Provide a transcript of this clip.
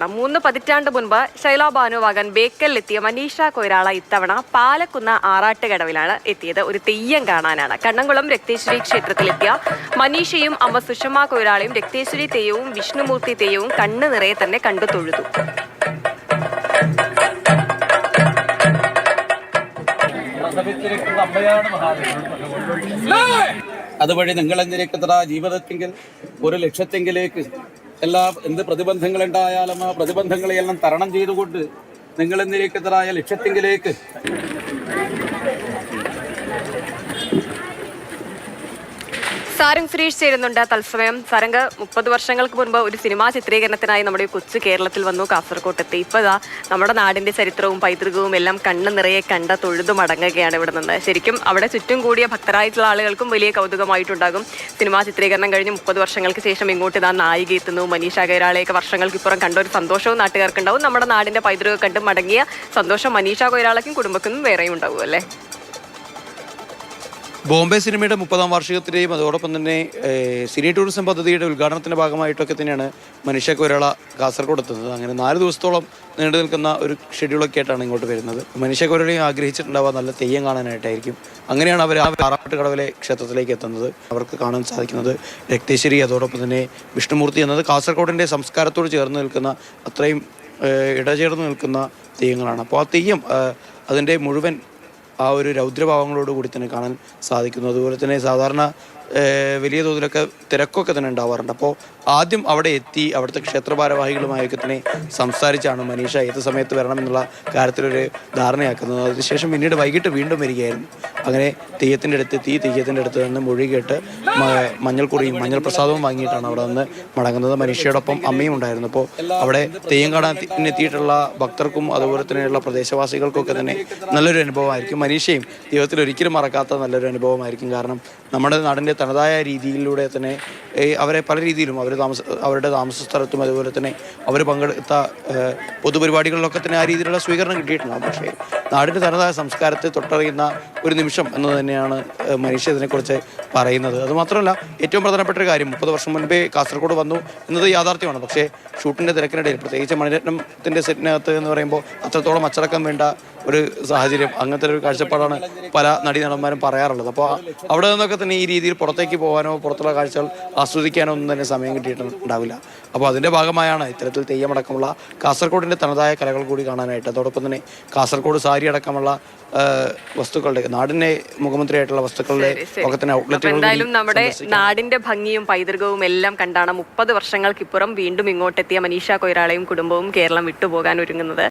3 പതിറ്റാണ്ട് മുൻപ് ശൈല ഭാനുവാകൻ ബേക്കലിലെത്തിയ മനീഷ കൊയ്രാള ഇത്തവണ പാലക്കുന്ന ആറാട്ടുകടവിലാണ് എത്തിയത്. ഒരു തെയ്യം കാണാനാണ്. കണ്ണംകുളം രക്തേശ്വരി ക്ഷേത്രത്തിലെത്തിയ മനീഷയും അമ്മ സുഷമ കൊയ്രാളയും രക്തേശ്വരി തെയ്യവും വിഷ്ണുമൂർത്തി തെയ്യവും കണ്ണു നിറയെ തന്നെ കണ്ടു തൊഴുതു. അതുവഴി നിങ്ങളെന്നിരിക്കുന്ന ജീവിതത്തെങ്കിൽ ഒരു ലക്ഷ്യത്തെങ്കിലേക്ക് എന്ത് പ്രതിബന്ധങ്ങളുണ്ടായാലും ആ പ്രതിബന്ധങ്ങളെയെല്ലാം തരണം ചെയ്തുകൊണ്ട് നിങ്ങളെന്നിരിക്കുന്നതായ ലക്ഷ്യത്തെങ്കിലേക്ക് സാരംഗ് സുരേഷ് ചേരുന്നുണ്ട് തത്സമയം. സാരംഗ്, 30 വർഷങ്ങൾക്ക് മുൻപ് ഒരു സിനിമാ ചിത്രീകരണത്തിനായി നമ്മുടെ കൊച്ചു കേരളത്തിൽ വന്നു, കാസർകോട്ടെത്തി. ഇപ്പോഴാ നമ്മുടെ നാടിന്റെ ചരിത്രവും പൈതൃകവും എല്ലാം കണ്ണു നിറയെ കണ്ട തൊഴുതു മടങ്ങുകയാണ് ഇവിടെ നിന്ന്. ശരിക്കും അവിടെ ചുറ്റും കൂടിയ ഭക്തരായിട്ടുള്ള ആളുകൾക്കും വലിയ കൗതുകമായിട്ടുണ്ടാകും. സിനിമാ ചിത്രീകരണം കഴിഞ്ഞ് 30 വർഷങ്ങൾക്ക് ശേഷം ഇങ്ങോട്ട് ഇതാ നായിക എത്തുന്നു. മനീഷ കൊയ്രാളയൊക്കെ വർഷങ്ങൾക്കിപ്പുറം കണ്ട ഒരു സന്തോഷവും നാട്ടുകാർക്കുണ്ടാവും. നമ്മുടെ നാടിന്റെ പൈതൃകം കണ്ട് മടങ്ങിയ സന്തോഷം മനീഷ കൊയ്രാളയ്ക്കും കുടുംബത്തിനും വേറെയും ഉണ്ടാവും അല്ലേ? ബോംബെ സിനിമയുടെ 30ാം വാർഷികത്തിൻ്റെയും അതോടൊപ്പം തന്നെ സിനി ടൂറിസം പദ്ധതിയുടെ ഉദ്ഘാടനത്തിൻ്റെ ഭാഗമായിട്ടൊക്കെ തന്നെയാണ് മനീഷ കൊയ്രാള കാസർഗോഡ് എത്തുന്നത്. അങ്ങനെ 4 ദിവസത്തോളം നീണ്ടു നിൽക്കുന്ന ഒരു ഷെഡ്യൂളൊക്കെ ആയിട്ടാണ് ഇങ്ങോട്ട് വരുന്നത്. മനീഷ കൊയ്രാളയും ആഗ്രഹിച്ചിട്ടുണ്ടാവുക നല്ല തെയ്യം കാണാനായിട്ടായിരിക്കും. അങ്ങനെയാണ് അവർ ആറാട്ടുകടവിലെ ക്ഷേത്രത്തിലേക്ക് എത്തുന്നത്. അവർക്ക് കാണാൻ സാധിക്കുന്നത് രക്തേശ്വരി അതോടൊപ്പം തന്നെ വിഷ്ണുമൂർത്തി എന്നത് കാസർഗോഡിൻ്റെ സംസ്കാരത്തോട് ചേർന്ന് നിൽക്കുന്ന അത്രയും ഇടചേർന്ന് നിൽക്കുന്ന തെയ്യങ്ങളാണ്. അപ്പോൾ ആ തെയ്യം അതിൻ്റെ മുഴുവൻ ആ ഒരു രൗദ്രഭാവങ്ങളോട് കൂടി തന്നെ കാണാൻ സാധിക്കുന്നു. അതുപോലെ തന്നെ സാധാരണ വലിയ തോതിലൊക്കെ തിരക്കൊക്കെ തന്നെ ഉണ്ടാവാറുണ്ട്. അപ്പോൾ ആദ്യം അവിടെ എത്തി അവിടുത്തെ ക്ഷേത്ര ഭാരവാഹികളുമായൊക്കെ തന്നെ സംസാരിച്ചാണ് മനീഷ ഏത് സമയത്ത് വരണമെന്നുള്ള കാര്യത്തിലൊരു ധാരണയാക്കുന്നത്. അതിനുശേഷം പിന്നീട് വൈകിട്ട് വീണ്ടും വരികയായിരുന്നു. അങ്ങനെ തെയ്യത്തിൻ്റെ അടുത്തെത്തി തെയ്യത്തിൻ്റെ അടുത്ത് നിന്ന് മൊഴി കേട്ട് മഞ്ഞൾക്കുറിയും മഞ്ഞൾ പ്രസാദവും വാങ്ങിയിട്ടാണ് അവിടെ നിന്ന് മടങ്ങുന്നത്. മനീഷയോടൊപ്പം അമ്മയും ഉണ്ടായിരുന്നു. അപ്പോൾ അവിടെ തെയ്യം കാണാൻ എത്തിയിട്ടുള്ള ഭക്തർക്കും അതുപോലെ തന്നെയുള്ള പ്രദേശവാസികൾക്കൊക്കെ തന്നെ നല്ലൊരു അനുഭവമായിരിക്കും. മനീഷയും ജീവിതത്തിൽ ഒരിക്കലും മറക്കാത്ത നല്ലൊരു അനുഭവമായിരിക്കും. കാരണം നമ്മുടെ നാടിൻ്റെ തനതായ രീതിയിലൂടെ തന്നെ അവരെ പല രീതിയിലും അവരുടെ താമസ സ്ഥലത്തും അതുപോലെ തന്നെ അവർ പങ്കെടുത്ത പൊതുപരിപാടികളിലൊക്കെ തന്നെ ആ രീതിയിലുള്ള സ്വീകരണം കിട്ടിയിട്ടുണ്ടാകും. പക്ഷേ നാടിൻ്റെ തനതായ സംസ്കാരത്തെ തൊട്ടറിയുന്ന ഒരു നിമിഷം എന്ന് തന്നെയാണ് മനീഷ ഇതിനെക്കുറിച്ച് പറയുന്നത്. അതുമാത്രമല്ല, ഏറ്റവും പ്രധാനപ്പെട്ട ഒരു കാര്യം, 30 വർഷം മുൻപേ കാസർഗോഡ് വന്നു എന്നത് യാഥാർത്ഥ്യമാണ്. പക്ഷേ ഷൂട്ടിൻ്റെ തിരക്കിനിടയിൽ പ്രത്യേകിച്ച് മണിരത്നത്തിൻ്റെ സെറ്റിനകത്ത് എന്ന് പറയുമ്പോൾ അത്രത്തോളം അച്ചടക്കം വേണ്ട ഒരു സാഹചര്യം, അങ്ങനത്തെ ഒരു കാഴ്ചപ്പാടാണ് പല നടീനടന്മാരും പറയാറുള്ളത്. അപ്പോൾ അവിടെ നിന്നൊക്കെ തന്നെ ഈ രീതിയിൽ പുറത്തേക്ക് പോകാനോ പുറത്തുള്ള കാഴ്ചകൾ ആസ്വദിക്കാനോ ഒന്നും തന്നെ സമയം കിട്ടിയിട്ടുണ്ടാവില്ല. അപ്പോൾ അതിൻ്റെ ഭാഗമായാണ് ഇത്തരത്തിൽ തെയ്യമടക്കമുള്ള കാസർഗോഡിൻ്റെ തനതായ കലകൾ കൂടി കാണാനായിട്ട്, അതോടൊപ്പം തന്നെ കാസർഗോഡ് സാരി അടക്കമുള്ള വസ്തുക്കളുടെ നാടിൻ്റെ മുഖമുദ്രയായിട്ടുള്ള വസ്തുക്കളുടെ ഒക്കെ തന്നെ ഔട്ട്ലെറ്റുകൾ. എന്തായാലും നമ്മുടെ നാടിന്റെ ഭംഗിയും പൈതൃകവും എല്ലാം കണ്ടാണ് 30 വർഷങ്ങൾക്കിപ്പുറം വീണ്ടും ഇങ്ങോട്ടെത്തിയ മനീഷ കൊയ്രാളയും കുടുംബവും കേരളം വിട്ടുപോകാൻ ഒരുങ്ങുന്നത്.